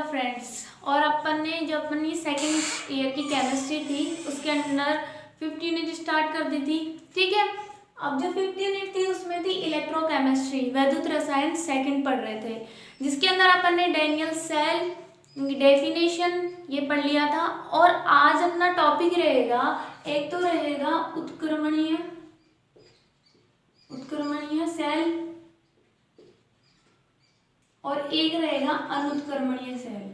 Friends, और अपन ने जो अपनी सेकेंड ईयर की केमिस्ट्री थी उसके अंदर 5th यूनिट स्टार्ट कर दी थी। ठीक है, अब जो 5th यूनिट थी उसमें थी इलेक्ट्रोकेमिस्ट्री, वैद्युत रसायन सेकंड पढ़ रहे थे, जिसके अंदर अपन ने डैनियल सेल डेफिनेशन ये पढ़ लिया था। और आज अपना टॉपिक रहेगा, एक तो रहेगा उत्क्रमणीय सेल और एक रहेगा अनुत्क्रमणीय सेल।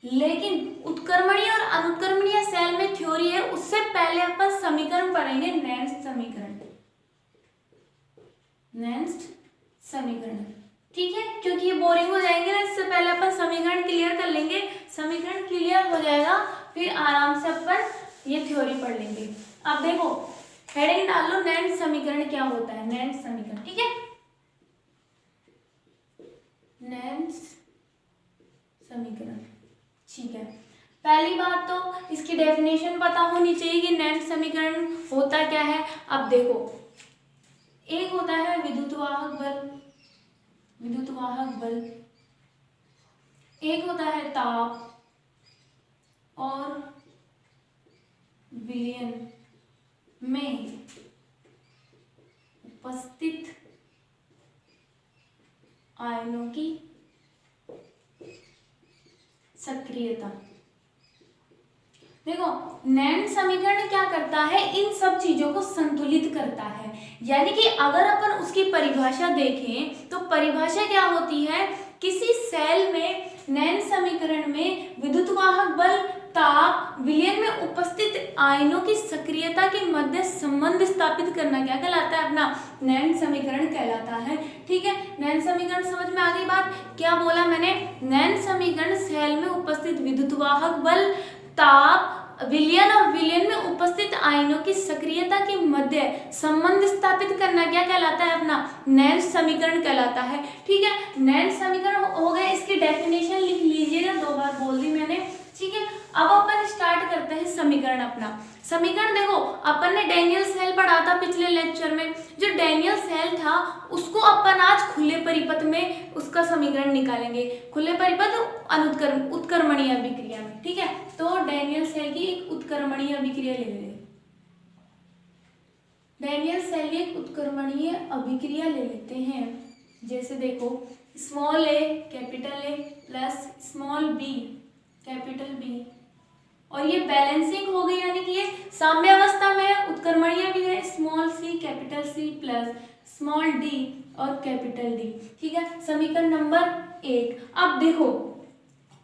लेकिन उत्क्रमणीय और अनुत्क्रमणीय सेल में थ्योरी है, उससे पहले अपन समीकरण पढ़ेंगे, नेंस्ट समीकरण। ठीक है, क्योंकि ये बोरिंग हो जाएंगे ना, इससे पहले अपन समीकरण क्लियर कर लेंगे। समीकरण क्लियर हो जाएगा फिर आराम से अपन ये थ्योरी पढ़ लेंगे। अब देखो, हेडिंग डाल लो, नेंस्ट समीकरण क्या होता है, नेंस्ट समीकरण। ठीक है, नेंस्ट समीकरण। ठीक है, पहली बात तो इसकी डेफिनेशन पता होनी चाहिए कि नेंस्ट समीकरण होता क्या है। अब देखो, एक होता है विद्युतवाहक बल, एक होता है ताप और विलयन में उपस्थित आयनों की सक्रियता। देखो, नेंस्ट समीकरण क्या करता है, इन सब चीजों को संतुलित करता है। यानी कि अगर अपन उसकी परिभाषा देखें तो परिभाषा क्या होती है, किसी सेल में नेंस्ट समीकरण में विद्युतवाहक बल, ताप, विलयन में उपस्थित आयनों की सक्रियता के मध्य संबंध स्थापित करना क्या कहलाता है, अपना नेंस्ट समीकरण कहलाता है। ठीक है, नेंस्ट समीकरण समझ में आ गई बात। क्या बोला मैंने, नेंस्ट समीकरण सेल में उपस्थित विद्युतवाहक बल, ताप, विलयन और विलयन में उपस्थित आयनों की सक्रियता के मध्य संबंध स्थापित करना क्या कहलाता है, अपना नेंस्ट समीकरण कहलाता है। ठीक है, नेंस्ट समीकरण हो गया, इसकी डेफिनेशन लिख लीजिएगा, 2 बार बोल दी मैंने। ठीक है, अब अपन स्टार्ट करते हैं समीकरण अपना। समीकरण देखो, अपन ने डैनियल सेल पढ़ा था पिछले लेक्चर में। जो डैनियल सेल था उसको अपन आज खुले परिपथ में उसका समीकरण निकालेंगे, खुले परिपथ उत्क्रमणीय अभिक्रिया में। ठीक है, तो डैनियल सेल की एक उत्क्रमणीय अभिक्रिया ले लेंगे, डैनियल सेल की एक उत्क्रमणीय अभिक्रिया ले लेते हैं। जैसे देखो, small A capital A plus small B capital B, और ये बैलेंसिंग हो गई, यानी कि ये साम्य अवस्था में है। उत्क्रमणीय भी है, small C capital C plus small D और कैपिटल डी। ठीक है, समीकरण नंबर 1। अब देखो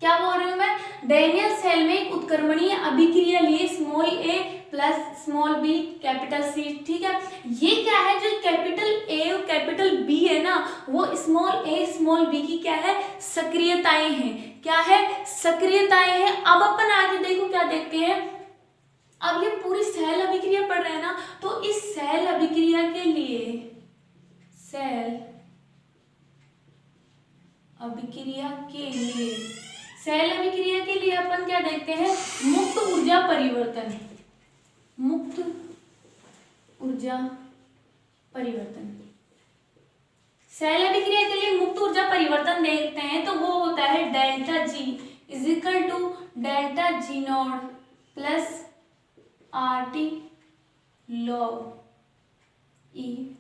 क्या बोल रही हूं मैं, डैनियल सेल में एक उत्क्रमणीय अभिक्रिया लिए, small A plus small B capital C. ठीक है, ये क्या है, जो कैपिटल ए और कैपिटल बी है ना, वो स्मॉल ए स्मॉल बी की क्या है, सक्रियताएं हैं। क्या है, सक्रियताएं हैं। अब अपन आगे देखो क्या देखते हैं, अब ये पूरी सेल अभिक्रिया पढ़ रहे हैं ना, तो इस सेल अभिक्रिया के लिए, सेल अभिक्रिया के लिए अपन क्या देखते हैं, मुक्त ऊर्जा परिवर्तन। सेल अभिक्रिया के लिए मुक्त ऊर्जा परिवर्तन देखते हैं, तो वो होता है delta G is equal to delta G not plus RT log E।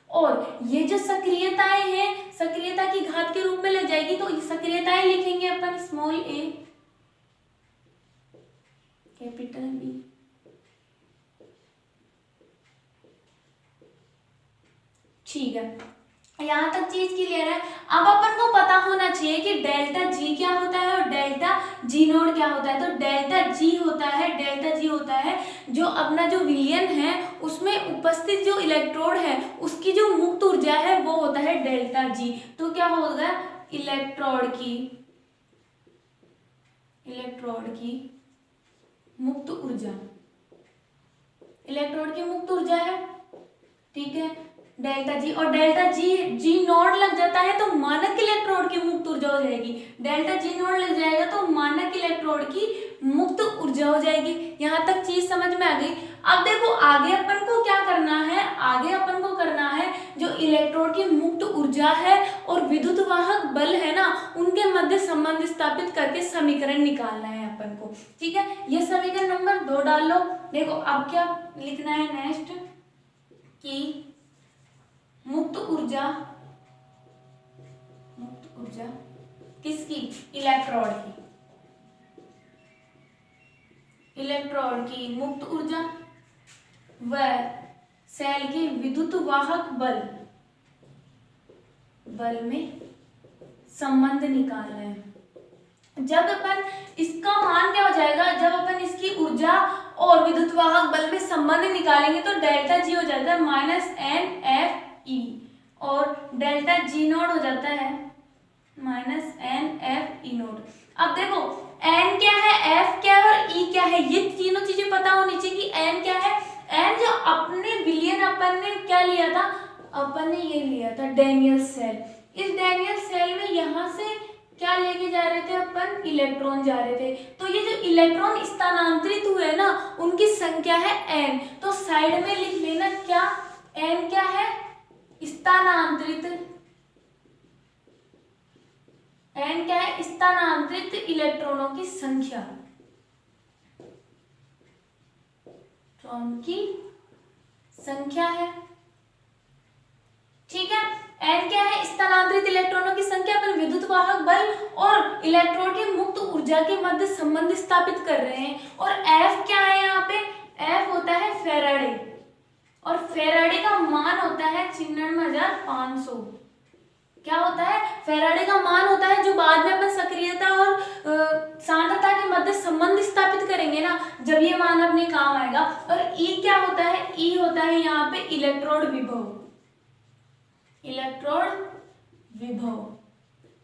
और ये जो सक्रियताएं हैं, सक्रियता की घात के रूप में लग जाएगी, तो सक्रियताएं लिखेंगे अपन, स्मॉल ए कैपिटल बी। ठीक है, यहां तक चीज क्लियर है। अब अपन को पता होना चाहिए कि डेल्टा जी क्या होता है और डेल्टा जी नोड क्या होता है। तो डेल्टा जी होता है जो अपना जो विलयन है उसमें उपस्थित जो इलेक्ट्रोड है उसकी जो मुक्त ऊर्जा है वो होता है डेल्टा जी। तो क्या होगा, इलेक्ट्रोड की मुक्त ऊर्जा है। ठीक है, डेल्टा जी, और डेल्टा जी नॉट लग जाता है तो मानक इलेक्ट्रोड की मुक्त ऊर्जा हो जाएगी। डेल्टा जी नॉट लग जाएगा तो मानक इलेक्ट्रोड की मुक्त ऊर्जा हो जाएगी। यहाँ तक चीज समझ में आ गई। अब देखो आगे अपन को क्या करना है, आगे अपन को करना है जो इलेक्ट्रोड की मुक्त ऊर्जा ऊर्जा है और विद्युत वाहक बल है ना, उनके मध्य संबंध स्थापित करके समीकरण निकालना है अपन को। ठीक है, ये समीकरण नंबर 2 डाल लो। देखो अब क्या लिखना है नेक्स्ट, कि मुक्त ऊर्जा किसकी, इलेक्ट्रोड की मुक्त ऊर्जा व सेल के विद्युत वाहक बल में संबंध निकालना है। जब अपन इसका मान क्या हो जाएगा, जब अपन इसकी ऊर्जा और विद्युत वाहक बल में संबंध निकालेंगे तो डेल्टा जी हो जाता है -NFE और डेल्टा जी नोट हो जाता है -NFE नोट। अब देखो n क्या है, f क्या है और e क्या है, ये तीनों चीजें पता होनी चाहिए कि n क्या है। n जो अपने विलियन अपन ने क्या लिया था, अपन ने ये लिया था डैनियल सेल। इस डैनियल सेल में यहाँ से क्या लेके जा रहे थे अपन, इलेक्ट्रॉन जा रहे थे। तो ये जो इलेक्ट्रॉन स्थानांतरित हुए ना, उनकी संख्या है n। तो साइड में लिख लेना क्या, n क्या है, स्थानांतरित, n क्या है, स्थानांतरित इलेक्ट्रॉनों की संख्या, इलेक्ट्रॉन की संख्या है। ठीक है, n क्या है, स्थानांतरित इलेक्ट्रॉनों की संख्या। अपन विद्युत वाहक बल और इलेक्ट्रॉन की मुक्त ऊर्जा के मध्य संबंध स्थापित कर रहे हैं। और f क्या है, यहाँ पे f होता है फैराडे, और फैराडे का मान होता है 96,500। क्या होता है, फैराडे का मान होता है, जो बाद में अपन सक्रियता और सांद्रता के मध्य संबंध स्थापित करेंगे ना, जब ये मान अपने काम आएगा। और E क्या होता है, E होता है यहाँ पे इलेक्ट्रोड विभव।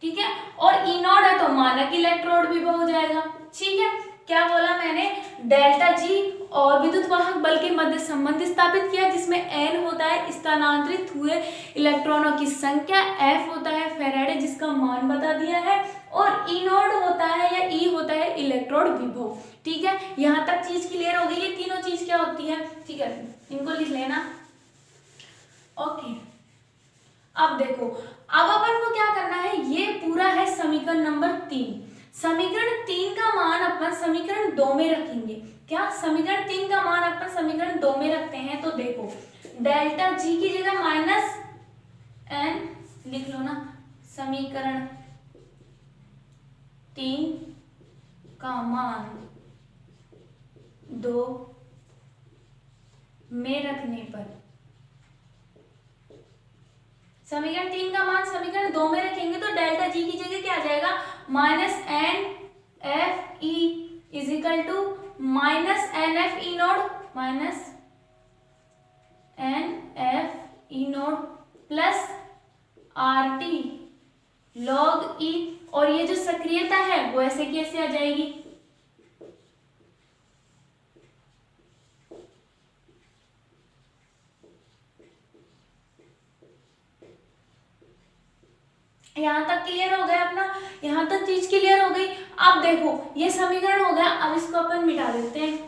ठीक है, और E नॉट है तो मानक इलेक्ट्रोड विभव हो जाएगा। ठीक है, क्या बोला मैंने, डेल्टा जी और विद्युत वाहक बल के मध्य संबंध स्थापित किया, जिसमें n होता है स्थानांतरित हुए इलेक्ट्रॉनों की संख्या, f होता है फैराडे जिसका मान बता दिया है, और E नोड होता है या E होता है इलेक्ट्रोड विभव। ठीक है, यहाँ तक चीज क्लियर हो गई। ये तीनों चीज क्या होती है, ठीक है, इनको लिख लेना। ओके, अब देखो, अब अपन को क्या करना है, ये पूरा है समीकरण नंबर 3। समीकरण 3 का मान अपन समीकरण 2 में रखेंगे। क्या, समीकरण 3 का मान अपन समीकरण 2 में रखते हैं। तो देखो डेल्टा जी की जगह -n लिख लो ना, समीकरण 3 का मान 2 में रखने पर, समीकरण 3 का मान समीकरण 2 में रखेंगे तो डेल्टा जी की जगह क्या आ जाएगा, -NFE is equal to -NFE nought, -NFE nought plus RT log E, और ये जो सक्रियता है वो ऐसे कैसे आ जाएगी, यहाँ तक क्लियर हो गया अपना, यहाँ तक चीज क्लियर हो गई। अब देखो ये समीकरण हो गया, अब इसको अपन मिटा देते हैं।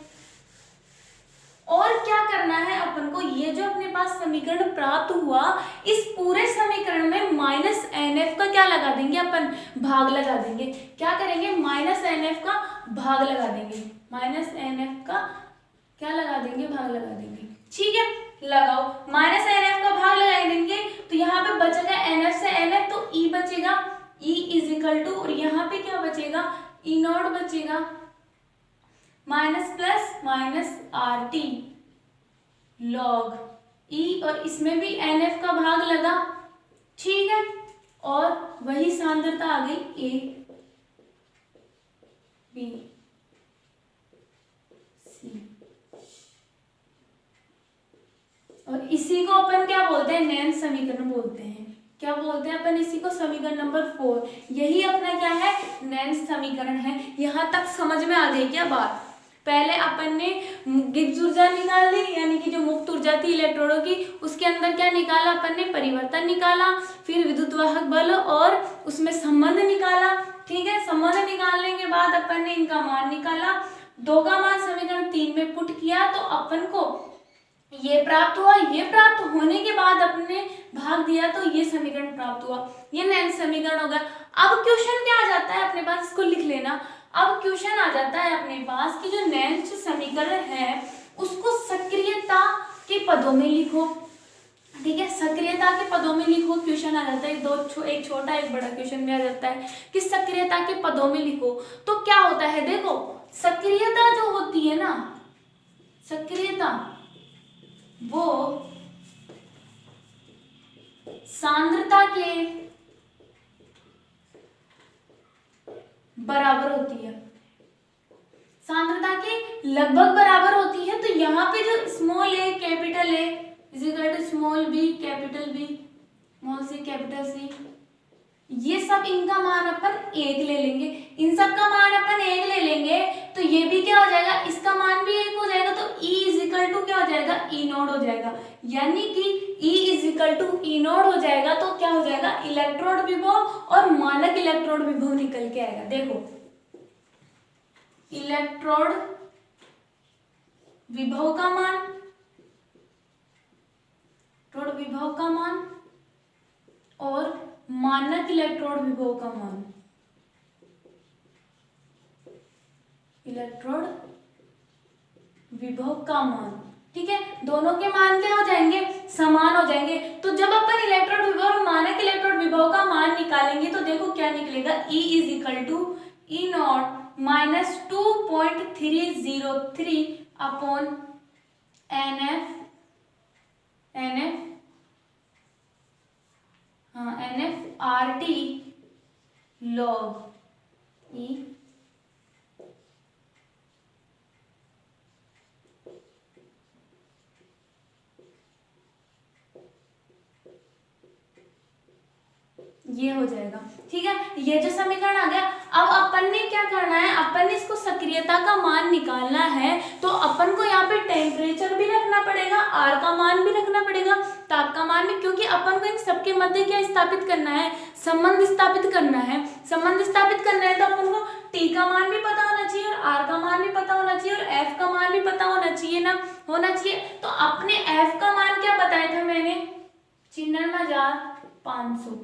और क्या करना है अपन को, ये जो अपने पास समीकरण प्राप्त हुआ, इस पूरे समीकरण में -NF का क्या लगा देंगे अपन, भाग लगा देंगे। क्या करेंगे, -NF का भाग लगा देंगे, -NF का क्या लगा देंगे, भाग लगा देंगे। ठीक है, लगाओ, -NF का भाग लगा देंगे तो यहाँ पे बचेगा NF से NF, तो E बचेगा, E इज इक्वल टू, और यहाँ पे क्या बचेगा, E नॉट बचेगा, माइनस RT log E, और इसमें भी NF का भाग लगा। ठीक है, और वही सांद्रता आ गई A B C, और इसी को अपन क्या बोलते हैं, नैन समीकरण बोलते हैं। क्या बोलते हैं अपन इसी को, समीकरण नंबर 4। यही अपना क्या है, नैन समीकरण है। यहाँ तक समझ में आ गई क्या बात। पहले अपन ने गिब्स ऊर्जा निकाल ली, यानी कि जो मुक्त ऊर्जा थी इलेक्ट्रोडों की, उसके अंदर क्या निकाला अपन ने, परिवर्तन निकाला, फिर विद्युत वाहक बल और उसमें संबंध निकाला। ठीक है, संबंध निकालने के बाद अपन ने इनका मान निकाला, 2 का मान समीकरण 3 में पुट किया तो अपन को ये प्राप्त हुआ, ये प्राप्त होने के बाद अपने भाग दिया तो ये समीकरण प्राप्त हुआ, ये नैन्थ समीकरण हो गया। अब क्वेश्चन क्या आ जाता है अपने पास, इसको लिख लेना। अब क्वेश्चन आ जाता है अपने पास कि जो नैन्थ समीकरण है उसको सक्रियता के पदों में लिखो। ठीक है, सक्रियता के पदों में लिखो। क्वेश्चन आ जाता है एक छोटा एक बड़ा क्वेश्चन में आ जाता है कि सक्रियता के पदों में लिखो। तो क्या होता है, देखो सक्रियता जो होती है ना, सक्रियता वो सांद्रता के बराबर होती है, सांद्रता के लगभग बराबर होती है। तो यहाँ पे जो small A capital A is equal to small B capital B, small C capital C, ये सब इनका मान अपन 1 ले लेंगे। इन सब का मान अपन 1 ले लेंगे तो ये भी क्या हो जाएगा, इसका मान भी 1 हो जाएगा। तो E इज इक्वल टू क्या हो जाएगा, E नॉट हो जाएगा। यानी कि E is equal to E not हो जाएगा तो क्या हो जाएगा, इलेक्ट्रोड विभव और मानक इलेक्ट्रोड विभव निकल के आएगा। देखो इलेक्ट्रोड विभव का मान, इलेक्ट्रोड विभव का मान और मानक इलेक्ट्रोड विभव का मान, इलेक्ट्रोड विभव का मान। ठीक है, दोनों के मान क्या हो जाएंगे, समान हो जाएंगे। तो जब अपन इलेक्ट्रोड विभव और मानक इलेक्ट्रोड विभव का मान निकालेंगे तो देखो क्या निकलेगा, E is equal to E not minus 2.303 upon NF RT log E। ये हो जाएगा। ठीक है, ये जो समीकरण आ गया। अब अपन ने क्या करना है, अपन ने इसको सक्रियता का मान निकालना है तो अपन को यहाँ पे टेम्परेचर भी रखना पड़ेगा, R का मान भी रखना पड़ेगा, ताप का मान भी, क्योंकि अपन को इन सबके मध्य क्या स्थापित करना है, संबंध स्थापित करना है। संबंध स्थापित करना है तो अपन को T का मान भी पता होना चाहिए और R का मान भी पता होना चाहिए और F का मान भी पता होना चाहिए ना, होना चाहिए। तो अपने F का मान क्या बताया था मैंने, 9500।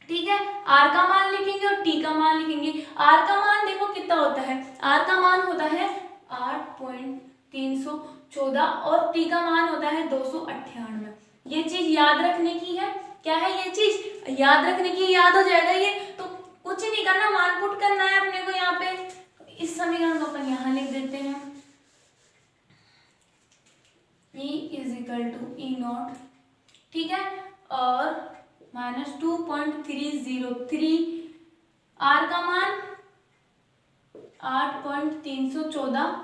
ठीक है, R का मान लिखेंगे और T का मान लिखेंगे। R का मान देखो कितना होता है, R का मान होता है 8.314 और T का मान होता है 298। ये चीज याद रखने की है। क्या है ये चीज याद रखने की, याद हो जाएगा ये। तो कुछ नहीं करना, मान पुट करना है अपने को यहाँ पे। इस समीकरण को अपन यहाँ लिख देते हैं, E is equal to E not. ठीक है, और माइनस 2.303, R का मान 8.314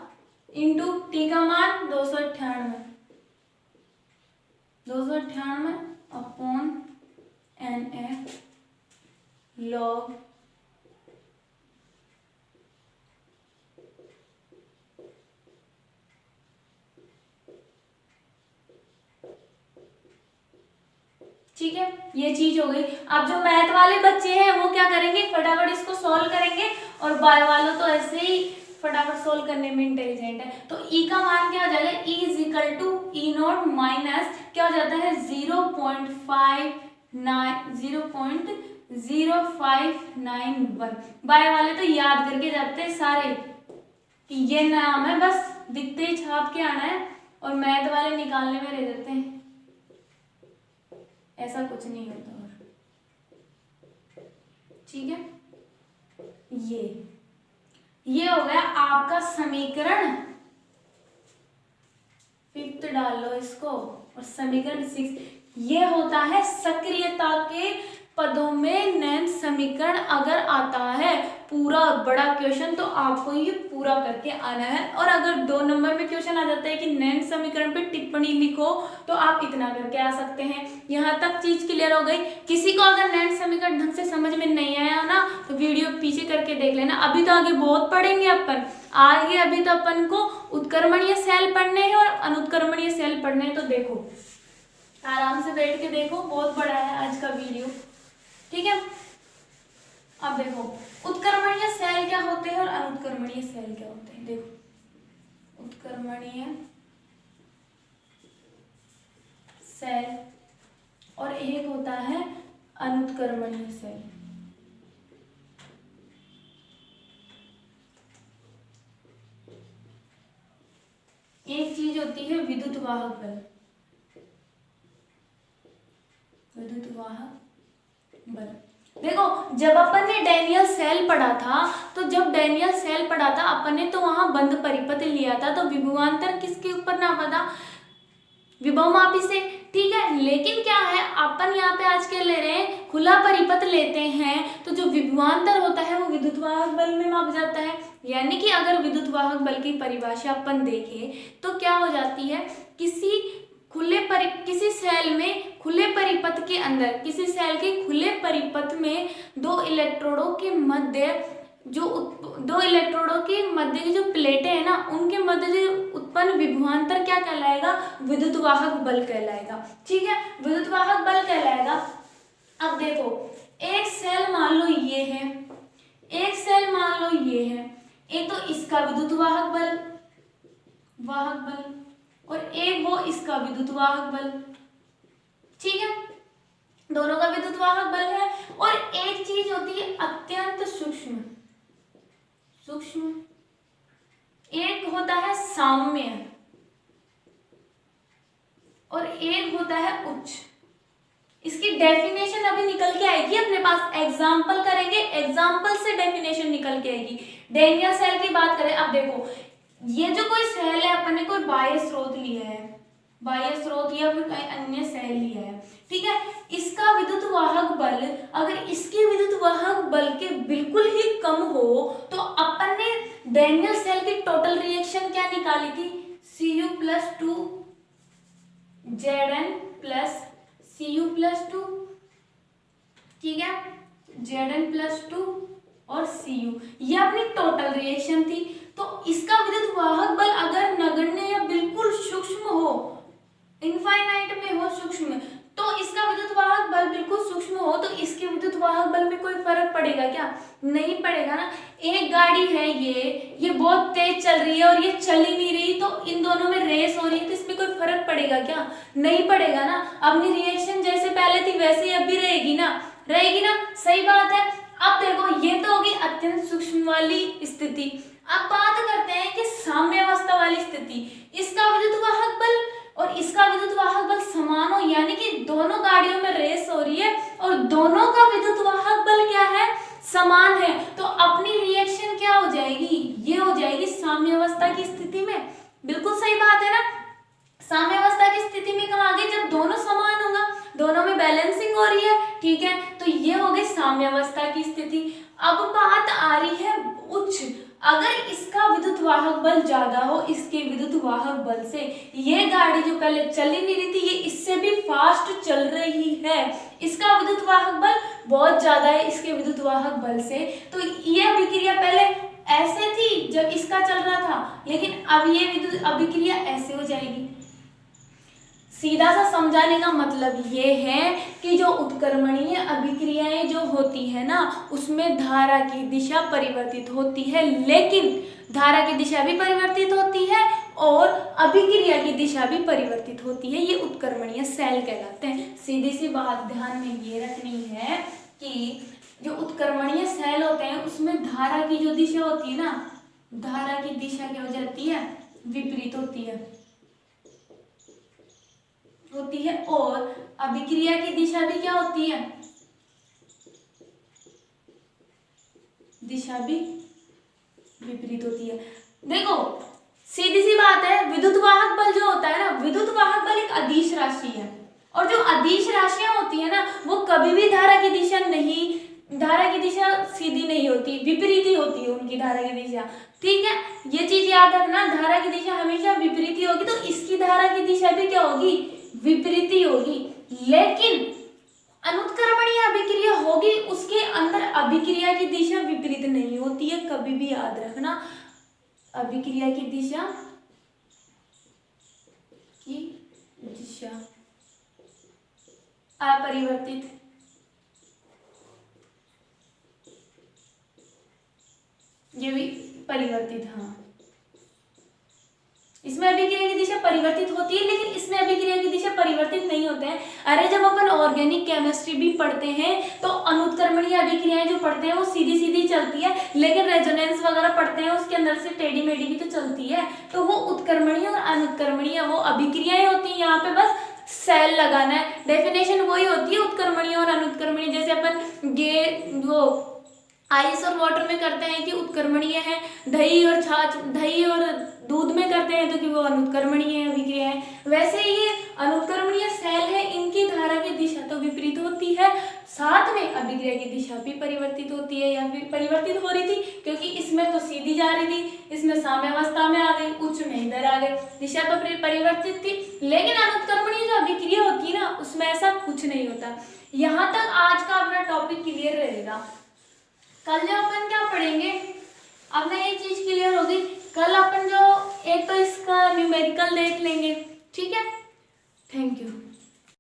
इंटू T का मान 298 अपॉन NF log ठीक है, ये चीज हो गई। अब जो मैथ वाले बच्चे हैं वो क्या करेंगे, फटाफट इसको सॉल्व करेंगे और बाय वालों तो ऐसे ही फटाफट सॉल्व करने में इंटेलिजेंट है। तो E का मान क्या हो जाएगा, E is equal to E not minus क्या हो जाता है 0.0591। बाय वाले तो याद करके जाते हैं सारे कि ये नाम है, बस दिखते ही छाप के आना है, और मैथ वाले निकालने में रह जाते हैं। ऐसा कुछ नहीं होता। और ठीक है, ये हो गया आपका समीकरण 5 डाल लो इसको, और समीकरण 6 ये होता है सक्रियता के पदों में नैन्थ समीकरण अगर आता है पूरा बड़ा क्वेश्चन तो आपको ये पूरा करके आना है। और अगर 2 नंबर में क्वेश्चन आ जाता है कि नैन्थ समीकरण पे टिप्पणी लिखो तो आप इतना करके आ सकते हैं। यहाँ तक चीज क्लियर हो गई। किसी को अगर नैन्थ समीकरण ढंग से समझ में नहीं आया ना तो वीडियो पीछे करके देख लेना। अभी तो आगे बहुत पढ़ेंगे अपन, आगे अभी तो अपन को उत्क्रमणीय सेल पढ़ने हैं और अनुत्क्रमणीय सेल पढ़ने हैं। तो देखो आराम से बैठ के देखो, बहुत बड़ा है आज का वीडियो। ठीक है, अब देखो उत्क्रमणीय सेल क्या होते हैं और अनुत्क्रमणीय सेल क्या होते हैं। देखो उत्क्रमणीय सेल और एक होता है अनुत्क्रमणीय सेल। एक चीज होती है विद्युत वाहक बल, विद्युत वाहक बल। देखो जब अपन ने डैनियल सेल पढ़ा था, तो जब डैनियल सेल पढ़ा था अपन ने, तो वहां बंद परिपथ लिया था, तो विभवांतर किसके ऊपर नापा था, विभवमापी से, ठीक है। लेकिन क्या है, अपन यहाँ पे आज के ले रहे हैं खुला परिपथ लेते हैं, तो जो विभवांतर होता है वो विद्युत वाहक बल में माप जाता है। यानी कि अगर विद्युत वाहक बल की परिभाषा अपन देखें तो क्या हो जाती है, किसी सेल में खुले परिपथ के अंदर, किसी सेल के खुले परिपथ में दो इलेक्ट्रोडों के मध्य की जो प्लेटें हैं ना, उनके मध्य जो उत्पन्न विभवांतर क्या कहलाएगा, विद्युत वाहक बल कहलाएगा, ठीक है, विद्युत वाहक बल कहलाएगा। अब देखो एक सेल मान लो ये है, एक सेल मान लो ये है, एक तो इसका विद्युत वाहक बल और एक वो इसका विद्युत वाहक बल, ठीक है, दोनों का विद्युत वाहक बल है। और एक चीज होती है अत्यंत सूक्ष्म, एक होता है साम्य और एक होता है उच्च। इसकी डेफिनेशन अभी निकल के आएगी अपने पास, एग्जाम्पल करेंगे, एग्जाम्पल से डेफिनेशन निकल के आएगी। डैनियल सेल की बात करें, अब देखो ये जो कोई सेल है, अपन ने कोई बाह्य स्रोत लिया है, बाह्य स्रोत या फिर कोई अन्य सेल लिया है, ठीक है, इसका विद्युत वाहक बल अगर इसके विद्युत वाहक बल के बिल्कुल ही कम हो, तो अपन ने डैनियल सेल की टोटल रिएक्शन क्या निकाली थी, Cu+2 Zn+Cu+2, ठीक है, Zn+2 और Cu, ये अपनी टोटल रिएक्शन थी। तो इसका विद्युत वाहक बल अगर नगण्य या बिल्कुल सूक्ष्म हो, इनफाइनाइट में हो सूक्ष्म, तो इसका विद्युत वाहक बल बिल्कुल सूक्ष्म हो, तो इसके विद्युत वाहक बल में कोई फर्क पड़ेगा क्या, नहीं पड़ेगा ना। एक गाड़ी है ये बहुत तेज चल रही है और ये चल ही नहीं रही, तो इन दोनों में रेस हो रही है, तो इसमें कोई फर्क पड़ेगा क्या, नहीं पड़ेगा ना। अपनी रिएक्शन जैसे पहले थी वैसे ही अभी रहेगी ना, सही बात है। अब देखो ये तो होगी अत्यंत सूक्ष्म वाली स्थिति। अब बात करते हैं कि साम्यावस्था वाली स्थिति, इसका विद्युत वाहक बल और इसका विद्युत वाहक बल समान हो, यानी कि दोनों गाड़ियों में रेस हो रही है और दोनों का विद्युत वाहक बल क्या है, समान है, तो अपनी रिएक्शन क्या हो जाएगी, ये हो जाएगी साम्यावस्था की स्थिति में। बिल्कुल सही बात है ना, साम्यावस्था की स्थिति में कहाँ आ गई, जब दोनों समान होगा, दोनों में बैलेंसिंग हो रही है, ठीक है, तो ये हो गई साम्यावस्था की स्थिति। अब बात आ रही है उच्च, अगर इसका विद्युत वाहक बल ज्यादा हो इसके विद्युत वाहक बल से, ये गाड़ी जो पहले चल ही नहीं रही थी, ये इससे भी फास्ट चल रही है, इसका विद्युत वाहक बल बहुत ज्यादा है इसके विद्युत वाहक बल से, तो ये अभिक्रिया पहले ऐसे थी जब इसका चल रहा था, लेकिन अब ये विद्युत अभिक्रिया ऐसे हो जाएगी। सीधा सा समझाने का मतलब ये है कि जो उत्क्रमणीय अभिक्रियाएं जो होती है ना, उसमें धारा की दिशा परिवर्तित होती है, लेकिन धारा की दिशा भी परिवर्तित होती है और अभिक्रिया की दिशा भी परिवर्तित होती है, ये उत्क्रमणीय सेल कहलाते हैं। सीधी सी बात ध्यान में ये रखनी है कि जो उत्क्रमणीय सेल होते हैं उसमें धारा की जो दिशा होती है ना, धारा की दिशा क्या हो जाती है, विपरीत होती है और अभिक्रिया की दिशा भी क्या होती है, दिशा भी विपरीत होती है। देखो सीधी सी बात है, विद्युत वाहक बल जो होता है ना, विद्युत वाहक बल एक अदिश राशि है और जो अदिश राशियां होती है ना, वो कभी भी धारा की दिशा सीधी नहीं होती, विपरीत ही होती है उनकी धारा की दिशा, ठीक है, ये चीज याद रखना, धारा की दिशा हमेशा विपरीत ही होगी, तो इसकी धारा की दिशा भी क्या होगी, विपरीत ही होगी। लेकिन अनुत्क्रमणीय अभिक्रिया होगी, उसके अंदर अभिक्रिया की दिशा विपरीत नहीं होती है, कभी भी याद रखना, अभिक्रिया की दिशा अपरिवर्तित, ये भी परिवर्तित, हाँ इसमें अभिक्रिया की दिशा परिवर्तित होती है, लेकिन इसमें अभिक्रिया की दिशा परिवर्तित नहीं होते हैं। अरे जब अपन ऑर्गेनिक केमिस्ट्री भी पढ़ते हैं तो अनुत्क्रमणीय अभिक्रियाएं जो पढ़ते हैं वो सीधी सीधी चलती है, लेकिन रेजोनेंस वगैरह पढ़ते हैं उसके अंदर से टेढ़ी मेढ़ी भी तो चलती है। तो वो उत्क्रमणीय और अनुत्क्रमणीय वो अभिक्रियाएं होती हैं। यहाँ पे बस सेल लगाना है, डेफिनेशन वही होती है उत्क्रमणीय और अनुत्क्रमणीय। जैसे अपन वो आइस और वाटर में करते हैं कि उत्क्रमणीय है, दही और छाछ, दही और दूध में करते हैं तो कि वो अनुत्क्रमणीय अभिक्रिया है। वैसे ये अनुत्क्रमणीय सेल है, इनकी धारा की दिशा तो विपरीत होती है, साथ में अभिक्रिया की दिशा भी परिवर्तित होती है या फिर परिवर्तित हो रही थी, क्योंकि इसमें तो सीधी जा रही थी, इसमें साम्यावस्था में आ गई, उच्च में इधर आ गई, दिशा तो परिवर्तित थी। लेकिन अनुत्क्रमणीय जो अभिक्रिया होती है ना उसमें ऐसा कुछ नहीं होता। यहाँ तक आज का अपना टॉपिक क्लियर रहेगा। कल जो अपन क्या पढ़ेंगे, अब ना ये चीज क्लियर होगी, कल अपन जो एक तो इसका न्यूमेरिकल देख लेंगे, ठीक है। Thank you.